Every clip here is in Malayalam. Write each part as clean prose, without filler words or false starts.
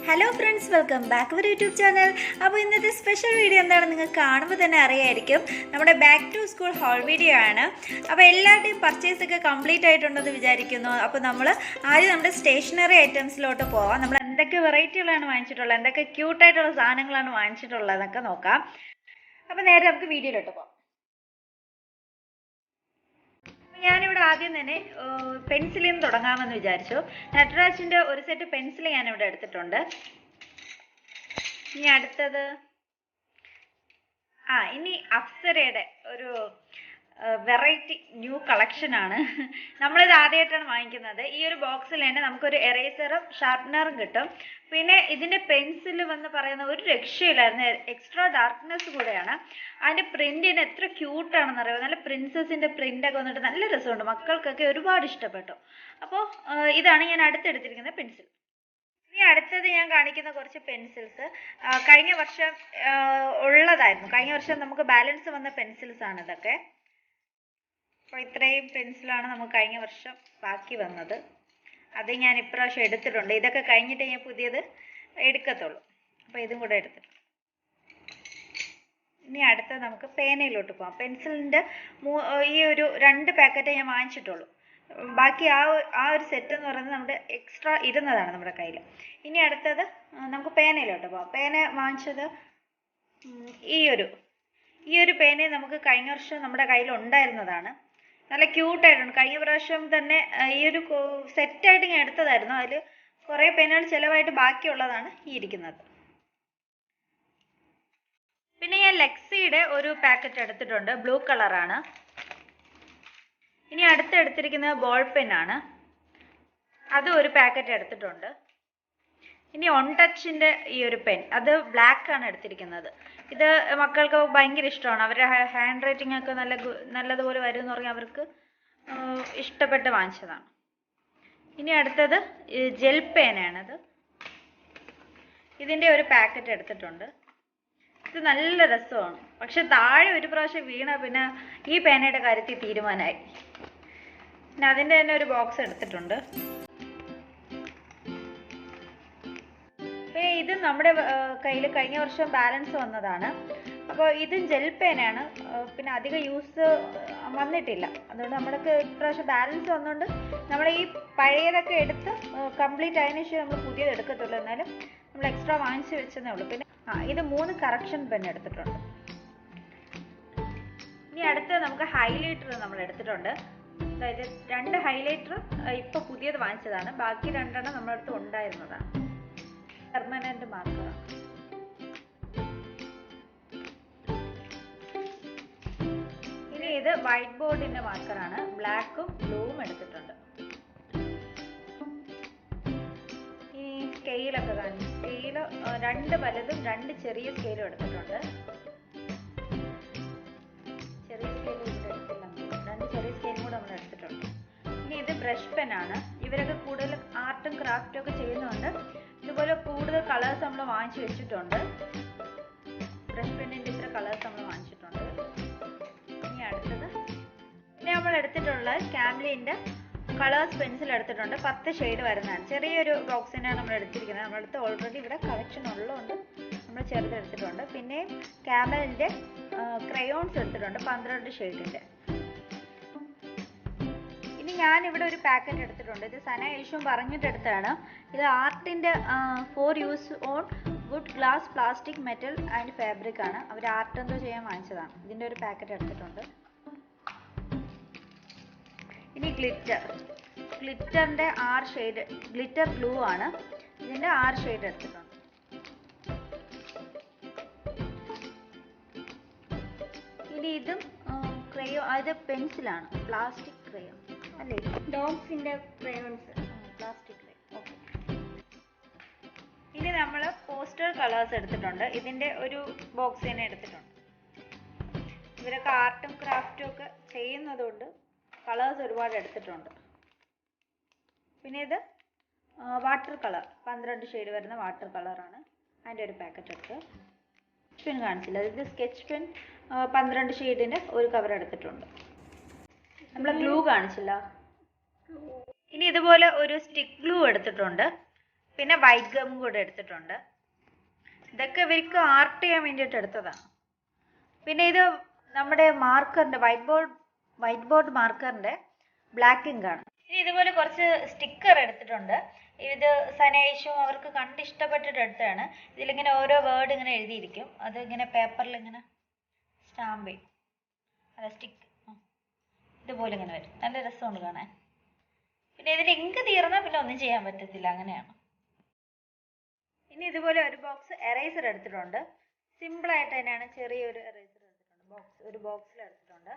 Hello friends, welcome back our YouTube channel. അപ്പോൾ ഇന്നത്തെ സ്പെഷ്യൽ വീഡിയോ എന്താണെന്ന് നിങ്ങൾക്ക് കാണുമ്പോൾ തന്നെ അറിയായിരിക്കും. നമ്മുടെ back to school haul video ആണ്. അപ്പോൾ എല്ലാവരുടെയും പർച്ചേസ് ഒക്കെ കംപ്ലീറ്റ് ആയിട്ടുണ്ടെന്ന് വിചാരിക്കുന്നു. അപ്പോൾ നമ്മൾ ആദ്യം നമ്മുടെ സ്റ്റേഷനറി ഐറ്റംസിലോട്ട് പോവാം. നമ്മൾ എന്തൊക്കെ വെറൈറ്റികളാണ് വാങ്ങിച്ചിട്ടുള്ളത്, എന്തൊക്കെ ക്യൂട്ടായിട്ടുള്ള സാധനങ്ങളാണ് വാങ്ങിച്ചിട്ടുള്ളതെന്നൊക്കെ നോക്കാം. അപ്പോൾ നേരെ നമുക്ക് വീഡിയോയിലോട്ട് പോകാം. ഞാനിവിടെ ആദ്യം തന്നെ പെൻസിലിൽ നിന്ന് തുടങ്ങാമെന്ന് വിചാരിച്ചു. നട്രാജിൻ്റെ ഒരു സെറ്റ് പെൻസിൽ ഞാനിവിടെ എടുത്തിട്ടുണ്ട്. ഇനി അടുത്തത് ഇനി അപ്സരയുടെ ഒരു വെറൈറ്റി ന്യൂ കളക്ഷൻ ആണ്. നമ്മളിത് ആദ്യമായിട്ടാണ് വാങ്ങിക്കുന്നത്. ഈ ഒരു ബോക്സിൽ തന്നെ നമുക്കൊരു എറേസറും ഷാർപ്പനറും കിട്ടും. പിന്നെ ഇതിൻ്റെ പെൻസിൽ വന്ന് പറയുന്ന ഒരു രക്ഷയില്ലായിരുന്നു. എക്സ്ട്രാ ഡാർക്ക്നെസ് കൂടെയാണ്. അതിൻ്റെ പ്രിന്റിന് എത്ര ക്യൂട്ടാണെന്ന് അറിയാം. നല്ല പ്രിൻസസിൻ്റെ പ്രിൻ്റൊക്കെ വന്നിട്ട് നല്ല രസമുണ്ട്. മക്കൾക്കൊക്കെ ഒരുപാട് ഇഷ്ടപ്പെട്ടു. അപ്പോൾ ഇതാണ് ഞാൻ അടുത്തെടുത്തിരിക്കുന്ന പെൻസിൽ. ഇനി അടുത്തത് ഞാൻ കാണിക്കുന്ന കുറച്ച് പെൻസിൽസ് കഴിഞ്ഞ വർഷം ഉള്ളതായിരുന്നു. കഴിഞ്ഞ വർഷം നമുക്ക് ബാലൻസ് വന്ന പെൻസിൽസ് ആണ് ഇതൊക്കെ. അപ്പോൾ ഇത്രയും പെൻസിലാണ് നമുക്ക് കഴിഞ്ഞ വർഷം ബാക്കി വന്നത്. അത് ഞാൻ ഇപ്രാവശ്യം എടുത്തിട്ടുണ്ട്. ഇതൊക്കെ കഴിഞ്ഞിട്ട് ഞാൻ പുതിയത് എടുക്കത്തുള്ളൂ. അപ്പോൾ ഇതും കൂടെ എടുത്തിട്ടുണ്ട്. ഇനി അടുത്തത് നമുക്ക് പേനയിലോട്ട് പോകാം. പെൻസിലിൻ്റെ ഈ ഒരു 2 പാക്കറ്റേ ഞാൻ വാങ്ങിച്ചിട്ടുള്ളൂ. ബാക്കി ആ ഒരു സെറ്റ് എന്ന് പറയുന്നത് നമ്മുടെ എക്സ്ട്രാ ഇരുന്നതാണ് നമ്മുടെ കയ്യിൽ. ഇനി അടുത്തത് നമുക്ക് പേനയിലോട്ട് പോകാം. പേന വാങ്ങിച്ചത് ഈ ഒരു പേന നമുക്ക് കഴിഞ്ഞ വർഷം നമ്മുടെ കയ്യിൽ ഉണ്ടായിരുന്നതാണ്. നല്ല ക്യൂട്ടായിട്ടുണ്ട്. കഴിഞ്ഞ പ്രാവശ്യം തന്നെ ഈ ഒരു സെറ്റായിട്ട് ഞാൻ എടുത്തതായിരുന്നു. അതിൽ കുറേ പേനകൾ ചിലവായിട്ട് ബാക്കിയുള്ളതാണ് ഈ ഇരിക്കുന്നത്. പിന്നെ ഞാൻ ലെക്സിയുടെ ഒരു പാക്കറ്റ് എടുത്തിട്ടുണ്ട്. ബ്ലൂ കളറാണ്. ഇനി എടുത്തിരിക്കുന്നത് ബോൾ പെന്നാണ്. അത് ഒരു പാക്കറ്റ് എടുത്തിട്ടുണ്ട്. ഇനി ഓൺ ടച്ചിൻ്റെ ഈ ഒരു പെൻ, അത് ബ്ലാക്ക് ആണ് എടുത്തിരിക്കുന്നത്. ഇത് മക്കൾക്ക് ഭയങ്കര ഇഷ്ടമാണ്. അവരുടെ ഹാൻഡ് റൈറ്റിംഗ് ഒക്കെ നല്ലതുപോലെ വരും എന്ന് പറഞ്ഞാൽ അവർക്ക് ഇഷ്ടപ്പെട്ട് വാങ്ങിച്ചതാണ്. ഇനി അടുത്തത് ജെൽ പേനയാണത്. ഇതിൻ്റെ ഒരു പാക്കറ്റ് എടുത്തിട്ടുണ്ട്. ഇത് നല്ല രസമാണ്. പക്ഷെ താഴെ ഒരു പ്രാവശ്യം വീണ പിന്നെ ഈ പേനയുടെ കാര്യത്തിൽ തീരുമാനമായി. പിന്നെ അതിൻ്റെ തന്നെ ഒരു ബോക്സ് എടുത്തിട്ടുണ്ട്. പിന്നെ ഇത് നമ്മുടെ കയ്യിൽ കഴിഞ്ഞ വർഷം ബാലൻസ് വന്നതാണ്. അപ്പോൾ ഇതും ജെൽ പേനയാണ്. പിന്നെ അധികം യൂസ് വന്നിട്ടില്ല. അതുകൊണ്ട് നമ്മൾക്ക് ഇപ്രാവശ്യം ബാലൻസ് വന്നുകൊണ്ട് നമ്മൾ ഈ പഴയതൊക്കെ എടുത്ത് കംപ്ലീറ്റ് ആയതിനു ശേഷം നമ്മൾ പുതിയത് എടുക്കത്തുള്ളൂ. എന്നാലും നമ്മൾ എക്സ്ട്രാ വാങ്ങിച്ച് വെച്ചതേ ഉള്ളൂ. പിന്നെ ഇത് 3 കറക്ഷൻ പെൻ എടുത്തിട്ടുണ്ട്. ഇനി അടുത്ത് നമുക്ക് ഹൈലൈറ്റർ നമ്മൾ എടുത്തിട്ടുണ്ട്. അതായത് 2 ഹൈലൈറ്റർ ഇപ്പോൾ പുതിയത് വാങ്ങിച്ചതാണ്. ബാക്കി 2 നമ്മുടെ അടുത്ത് ഉണ്ടായിരുന്നതാണ്. പെർമനന്റ് മാർക്കറാണ്. ഇനി ഇത് വൈറ്റ് ബോർഡിന്റെ മാർക്കറാണ്. ബ്ലാക്കും ബ്ലൂവും എടുത്തിട്ടുണ്ട്. ഈ സ്കെയിലൊക്കെ കാണും. സ്കെയില് 2 വലുതും 2 ചെറിയ സ്കെയിലും എടുത്തിട്ടുണ്ട്. ചെറിയ സ്കെയിൽ ഇവിടെ എടുത്തില്ല. 2 ചെറിയ സ്കെയിലും കൂടെ നമ്മൾ എടുത്തിട്ടുണ്ട്. ഇനി ഇത് ബ്രഷ് പെനാണ്. ഇവരൊക്കെ കൂടുതൽ ആർട്ടും ക്രാഫ്റ്റും ഒക്കെ ചെയ്യുന്നുണ്ട്. ഇതുപോലെ കൂടുതൽ കളേഴ്സ് നമ്മൾ വാങ്ങിച്ചു വെച്ചിട്ടുണ്ട്. ബ്രഷ് പെന്നിൻ്റെ ഇത്ര കളേഴ്സ് നമ്മൾ വാങ്ങിച്ചിട്ടുണ്ട്. ഇനി അടുത്തത് നമ്മൾ എടുത്തിട്ടുള്ള ക്യാംലിൻ്റെ കളേഴ്സ് പെൻസിൽ എടുത്തിട്ടുണ്ട്. 10 ഷെയ്ഡ് വരുന്നതാണ്. ചെറിയൊരു ബോക്സിനാണ് നമ്മൾ എടുത്തിരിക്കുന്നത്. നമ്മളടുത്ത് ഓൾറെഡി ഇവിടെ കളക്ഷൻ ഉള്ളതുകൊണ്ട് നമ്മൾ ചെറുതെടുത്തിട്ടുണ്ട്. പിന്നെ ക്യാമലിൻ്റെ ക്രയോൺസ് എടുത്തിട്ടുണ്ട് 12 ഷെയ്ഡിൻ്റെ. ഞാനിവിടെ ഒരു പാക്കറ്റ് എടുത്തിട്ടുണ്ട്. ഇത് സന യേശുവും പറഞ്ഞിട്ടെടുത്താണ്. ഇത് ആർട്ടിൻ്റെ for use on wood, glass, plastic, metal and fabric ആണ്. അവർ ആർട്ട് എന്തോ ചെയ്യാൻ വാങ്ങിച്ചതാണ്. ഇതിൻ്റെ ഒരു പാക്കറ്റ് എടുത്തിട്ടുണ്ട്. ഇനി ഗ്ലിറ്ററിൻ്റെ 6 ഷെയ്ഡ്, ഗ്ലിറ്റർ ഗ്ലൂ ആണ്. ഇതിൻ്റെ 6 ഷെയ്ഡ് എടുത്തിട്ടുണ്ട്. ഇനി ഇതും ക്രയോ, അത് പെൻസിലാണ്. പ്ലാസ്റ്റിക് ക്രയോ അല്ലേ, ഡോഗ്സിൻ്റെ ക്രയോൺസ്, പ്ലാസ്റ്റിക് ക്രയോ. ഓക്കെ. ഇനി നമ്മൾ പോസ്റ്റർ കളേഴ്സ് എടുത്തിട്ടുണ്ട്. ഇതിൻ്റെ ഒരു ബോക്സ് തന്നെ എടുത്തിട്ടുണ്ട്. ഇവരൊക്കെ ആർട്ടും ക്രാഫ്റ്റും ഒക്കെ ചെയ്യുന്നതുകൊണ്ട് കളേഴ്സ് ഒരുപാട് എടുത്തിട്ടുണ്ട്. പിന്നെ ഇത് വാട്ടർ കളർ 12 ഷെയ്ഡ് വരുന്ന വാട്ടർ കളറാണ്. അതിൻ്റെ ഒരു പാക്കറ്റ് എടുത്ത്. പെൻ കാണിച്ചില്ല. ഇത് സ്കെച്ച് പെൻ 12 ഷെയ്ഡിൻ്റെ ഒരു കവർ എടുത്തിട്ടുണ്ട്. നമ്മൾ ഗ്ലൂ കാണിച്ചില്ല. ഇനി ഇതുപോലെ ഒരു സ്റ്റിക്ക് ഗ്ലൂ എടുത്തിട്ടുണ്ട്. പിന്നെ വൈറ്റ് ഗം കൂടെ എടുത്തിട്ടുണ്ട്. ഇതൊക്കെ ഇവർക്ക് ആർട്ട് ചെയ്യാൻ വേണ്ടിയിട്ട് എടുത്തതാണ്. പിന്നെ ഇത് നമ്മുടെ മാർക്കറിൻ്റെ വൈറ്റ് ബോർഡ് മാർക്കറിൻ്റെ ബ്ലാക്ക് ഇങ്കാണ്. ഇനി ഇതുപോലെ കുറച്ച് സ്റ്റിക്കർ എടുത്തിട്ടുണ്ട്. ഇത് സനേഷും അവർക്ക് കണ്ട് ഇഷ്ടപ്പെട്ടിട്ട് എടുത്തതാണ്. ഇതിലിങ്ങനെ ഓരോ വേർഡ് ഇങ്ങനെ എഴുതിയിരിക്കും. അത് ഇങ്ങനെ പേപ്പറിൽ ഇങ്ങനെ സ്റ്റാമ്പ് ചെയ്യും. അല്ല സ്റ്റിക്ക് ഇതുപോലെ ഇങ്ങനെ വരും. നല്ല രസമുണ്ട് കാണാൻ. പിന്നെ ഇതിൽ ഇങ്ക് തീർന്നാൽ പിന്നെ ഒന്നും ചെയ്യാൻ പറ്റത്തില്ല, അങ്ങനെയാണ്. ഇനി ഇതുപോലെ ഒരു ബോക്സ് എറേസർ എടുത്തിട്ടുണ്ട്. സിമ്പിളായിട്ട് തന്നെയാണ്, ചെറിയൊരു എറേസർ എടുത്തിട്ടുണ്ട്. ഒരു ബോക്സിൽ എടുത്തിട്ടുണ്ട്.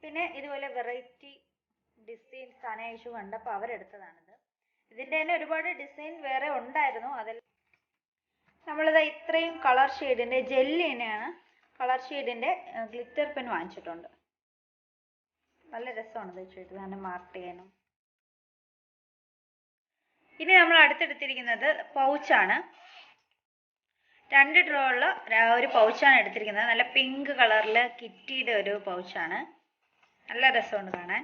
പിന്നെ ഇതുപോലെ വെറൈറ്റി ഡിസൈൻ സനേഷു കണ്ടപ്പോൾ അവരെടുത്തതാണിത്. ഇതിൻ്റെ തന്നെ ഒരുപാട് ഡിസൈൻ വേറെ ഉണ്ടായിരുന്നു. അതിൽ നമ്മളിത് ഇത്രയും കളർ ഷെയ്ഡിൻ്റെ ജെല്ലി തന്നെയാണ്, കളർ ഷെയ്ഡിൻ്റെ ഗ്ലിറ്റർ പെൻ വാങ്ങിച്ചിട്ടുണ്ട്. നല്ല രസമാണ് ഇത് വെച്ചിട്ട് തന്നെ മാർക്ക് ചെയ്യാനും. ഇനി നമ്മൾ അടുത്തെടുത്തിരിക്കുന്നത് പൗച്ചാണ്. 2 ഡ്രോ ഉള്ള ഒരു പൗച്ചാണ് എടുത്തിരിക്കുന്നത്. നല്ല പിങ്ക് കളറിൽ കിറ്റിയുടെ ഒരു പൗച്ചാണ്. നല്ല രസമുണ്ട് കാണാൻ.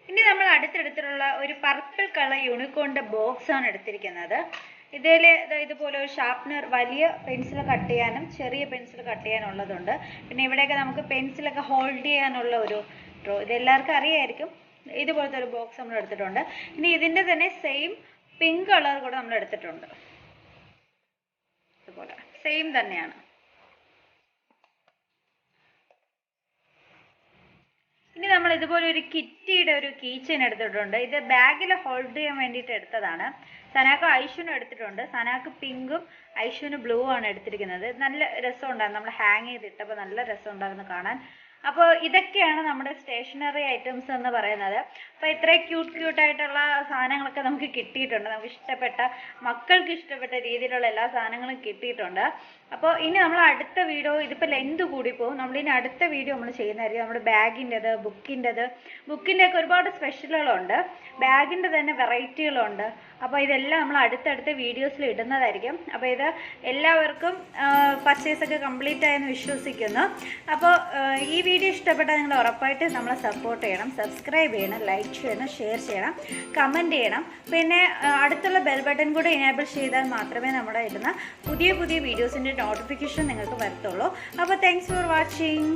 ഇനി നമ്മൾ അടുത്തെടുത്തിട്ടുള്ള ഒരു പർപ്പിൾ കളർ യൂണിക്കോണിൻ്റെ ബോക്സ് ആണ് എടുത്തിരിക്കുന്നത്. ഇതിൽ ഇതുപോലെ ഒരു ഷാർപ്നർ, വലിയ പെൻസിൽ കട്ട് ചെയ്യാനും ചെറിയ പെൻസിൽ കട്ട് ചെയ്യാനുള്ളതുണ്ട്. പിന്നെ ഇവിടെയൊക്കെ നമുക്ക് പെൻസിലൊക്കെ ഹോൾഡ് ചെയ്യാനുള്ള ഒരു ഡ്രോ, ഇതെല്ലാവർക്കും അറിയായിരിക്കും. ഇതുപോലത്തെ ഒരു ബോക്സ് നമ്മൾ എടുത്തിട്ടുണ്ട്. ഇനി ഇതിൻ്റെ തന്നെ സെയിം പിങ്ക് കളർ കൂടെ നമ്മൾ എടുത്തിട്ടുണ്ട്. ഇതുപോലെ സെയിം തന്നെയാണ്. ഇനി നമ്മൾ ഇതുപോലെ ഒരു കിറ്റിയുടെ ഒരു കീ ചെയിൻ എടുത്തിട്ടുണ്ട്. ഇത് ബാഗിൽ ഹോൾഡ് ചെയ്യാൻ വേണ്ടിയിട്ട് എടുത്തതാണ്. സനാക്ക് ഐഷുനും എടുത്തിട്ടുണ്ട്. സനാക്ക് പിങ്കും ഐഷുവിന് ബ്ലൂ ആണ് എടുത്തിരിക്കുന്നത്. നല്ല രസമുണ്ടായിരുന്നു, നമ്മൾ ഹാങ് ചെയ്തിട്ടപ്പോൾ നല്ല രസമുണ്ടായിരുന്നു കാണാൻ. അപ്പോൾ ഇതൊക്കെയാണ് നമ്മുടെ സ്റ്റേഷനറി ഐറ്റംസ് എന്ന് പറയുന്നത്. അപ്പോൾ ഇത്രയും ക്യൂട്ടായിട്ടുള്ള സാധനങ്ങളൊക്കെ നമുക്ക് കിട്ടിയിട്ടുണ്ട്. നമുക്ക് ഇഷ്ടപ്പെട്ട, മക്കൾക്ക് ഇഷ്ടപ്പെട്ട രീതിയിലുള്ള എല്ലാ സാധനങ്ങളും കിട്ടിയിട്ടുണ്ട്. അപ്പോൾ ഇനി നമ്മൾ അടുത്ത വീഡിയോ, ഇതിപ്പോൾ ലെന്ത് കൂടി പോകും, നമ്മളിനി അടുത്ത വീഡിയോ നമ്മൾ ചെയ്യുന്നതായിരിക്കും. നമ്മുടെ ബാഗിൻ്റെത്, ബുക്കിൻ്റെയൊക്കെ ഒരുപാട് സ്പെഷ്യലുകളുണ്ട്. ബാഗിൻ്റെ തന്നെ വെറൈറ്റികളുണ്ട്. അപ്പോൾ ഇതെല്ലാം നമ്മൾ അടുത്തടുത്ത വീഡിയോസിൽ ഇടുന്നതായിരിക്കും. അപ്പോൾ ഇത് എല്ലാവർക്കും പർച്ചേസൊക്കെ കംപ്ലീറ്റ് ആയെന്ന് വിശ്വസിക്കുന്നു. അപ്പോൾ ഈ വീഡിയോ ഇഷ്ടപ്പെട്ടാൽ നിങ്ങൾ ഉറപ്പായിട്ട് നമ്മളെ സപ്പോർട്ട് ചെയ്യണം, സബ്സ്ക്രൈബ് ചെയ്യണം, ലൈക്ക് ചെയ്യണം, ഷെയർ ചെയ്യണം, കമൻറ്റ് ചെയ്യണം. പിന്നെ അടുത്തുള്ള ബെൽ ബട്ടൺ കൂടെ എനേബിൾ ചെയ്താൽ മാത്രമേ നമ്മുടെ ഇടുന്ന പുതിയ വീഡിയോസിൻ്റെ നോട്ടിഫിക്കേഷൻ നിങ്ങൾക്ക് വരത്തുള്ളൂ. അപ്പോൾ താങ്ക്സ് ഫോർ വാച്ചിങ്.